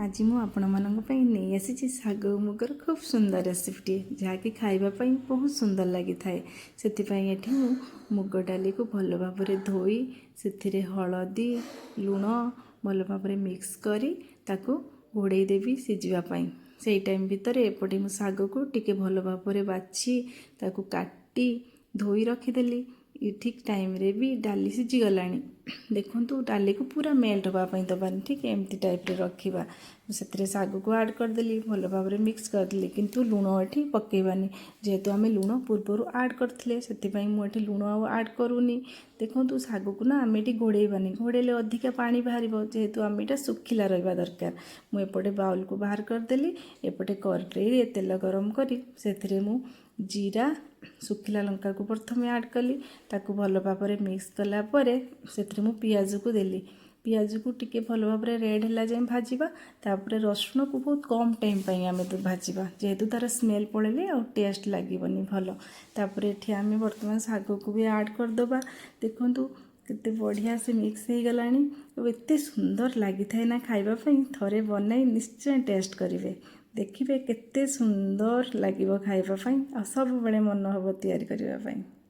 आज मु आपण नहीं आसी शाग मुगर खूब सुंदर रेसिपीटी जहाँकि खावाई बहुत सुंदर लगी थाए से मुग डाली को भल भाव धोई से हलदी लुण भल भाव मिक्स करी ताकू घोड़े देवी सीझापी से टाइम भितर एपटे मु शाग को टिके भल भाव बाछी ताकू काटी धोई रखीदेली ठीक टाइम रे भी डाली सीझीगला देखु डाली को पूरा मेल्ट हाँपाई दबानी ठीक एमती टाइप रे रखा से शाग को ऐड करदेली भल भाव मिक्स करदेली किंतु लुण ये पकेबानी जेहेतु आम लुण पूर्वर ऐड करते से मुझे लुण ऐड करूनी देखो शाग को ना आम ये घोड़ेबानी घोड़े अधिका पानी बाहर जेहेतु आम यहाँ सुखिला रहा दरकार मुझे बाउल को बाहर करदेली एपटे कड़ाई तेल गरम करी से मु जीरा सुखिला लंका को प्रथम ऐड कली ताकू भल भाव मिक्स कलापर से पियाज को देली पियाज को टिके भल भाव रेड है जाए भाजवा तापर रसुण को बहुत कम टाइम आम तो भाजवा जेहेतु तार स्मेल पड़े आ टेस्ट लगनी भल तापर ये आम बर्तमान शाग को भी ऐड करदे देखु केते बढ़िया से मिक्स हो गलानी एते सुंदर लगी थाए ना खाइबापी थरे बनाई निश्चय टेस्ट करेंगे देखिए केते सुंदर लगे खाइबापी आ सब बेले मन हम तैयारी करने।